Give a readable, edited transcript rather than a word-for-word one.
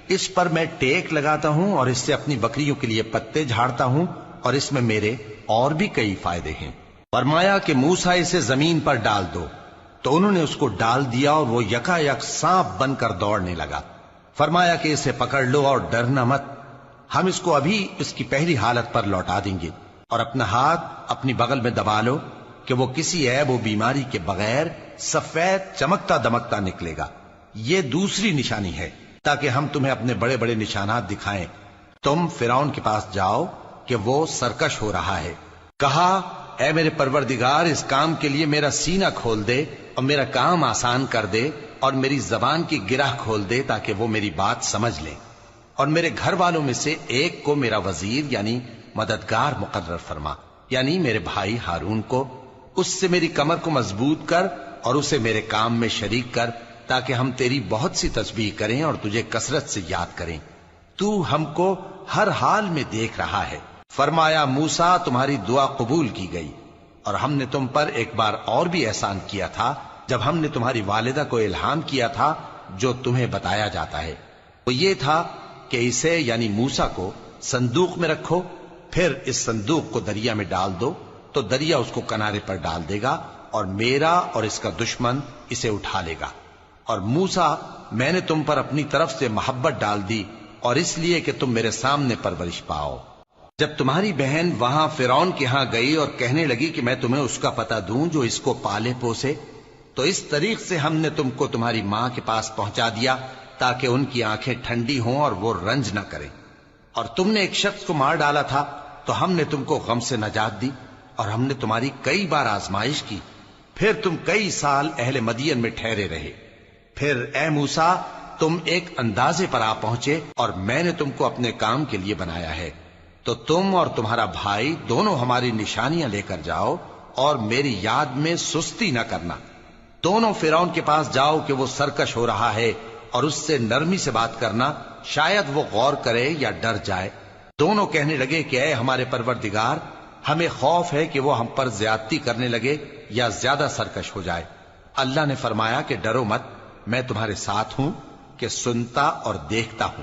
اس پر میں ٹیک لگاتا ہوں اور اس سے اپنی بکریوں کے لیے پتے جھاڑتا ہوں، اور اس میں میرے اور بھی کئی فائدے ہیں۔ فرمایا کہ موسیٰ اسے زمین پر ڈال دو، تو انہوں نے اس کو ڈال دیا اور وہ یکا یک سانپ بن کر دوڑنے لگا۔ فرمایا کہ اسے پکڑ لو اور ڈرنا مت، ہم اس کو ابھی اس کی پہلی حالت پر لوٹا دیں گے، اور اپنا ہاتھ اپنی بغل میں دبا لو کہ وہ کسی عیب و بیماری کے بغیر سفید چمکتا دمکتا نکلے گا۔ یہ دوسری نشانی ہے تاکہ ہم تمہیں اپنے بڑے بڑے نشانات دکھائیں۔ تم فرعون کے پاس جاؤ کہ وہ سرکش ہو رہا ہے۔ کہا، اے میرے پروردگار، اس کام کے لیے میرا سینہ کھول دے اور میرا کام آسان کر دے، اور میری زبان کی گرہ کھول دے تاکہ وہ میری بات سمجھ لیں، اور میرے گھر والوں میں سے ایک کو میرا وزیر یعنی مددگار مقرر فرما، یعنی میرے بھائی ہارون کو۔ اس سے میری کمر کو مضبوط کر اور اسے میرے کام میں شریک کر، تاکہ ہم تیری بہت سی تسبیح کریں اور تجھے کثرت سے یاد کریں۔ تو ہم کو ہر حال میں دیکھ رہا ہے۔ فرمایا، موسیٰ، تمہاری دعا قبول کی گئی، اور ہم نے تم پر ایک بار اور بھی احسان کیا تھا جب ہم نے تمہاری والدہ کو الہام کیا تھا جو تمہیں بتایا جاتا ہے۔ وہ یہ تھا کہ اسے یعنی موسیٰ کو صندوق میں رکھو، پھر اس صندوق کو دریا میں ڈال دو تو دریا اس کو کنارے پر ڈال دے گا، اور میرا اور اس کا دشمن اسے اٹھا لے گا۔ اور موسیٰ، میں نے تم پر اپنی طرف سے محبت ڈال دی، اور اس لیے کہ تم میرے سامنے پرورش پاؤ۔ جب تمہاری بہن وہاں فرعون کے ہاں گئی اور کہنے لگی کہ میں تمہیں اس کا پتہ دوں جو اس کو پالے پوسے، تو اس طریق سے ہم نے تم کو تمہاری ماں کے پاس پہنچا دیا تاکہ ان کی آنکھیں ٹھنڈی ہوں اور وہ رنج نہ کریں۔ اور تم نے ایک شخص کو مار ڈالا تھا تو ہم نے تم کو غم سے نجات دی، اور ہم نے تمہاری کئی بار آزمائش کی، پھر تم کئی سال اہل مدین میں ٹھہرے رہے۔ پھر اے موسیٰ، تم ایک اندازے پر آ پہنچے، اور میں نے تم کو اپنے کام کے لیے بنایا ہے، تو تم اور تمہارا بھائی دونوں ہماری نشانیاں لے کر جاؤ، اور میری یاد میں سستی نہ کرنا۔ دونوں فرعون کے پاس جاؤ کہ وہ سرکش ہو رہا ہے، اور اس سے نرمی سے بات کرنا، شاید وہ غور کرے یا ڈر جائے۔ دونوں کہنے لگے کہ اے ہمارے پروردگار، ہمیں خوف ہے کہ وہ ہم پر زیادتی کرنے لگے یا زیادہ سرکش ہو جائے۔ اللہ نے فرمایا کہ ڈرو مت، میں تمہارے ساتھ ہوں کہ سنتا اور دیکھتا ہوں۔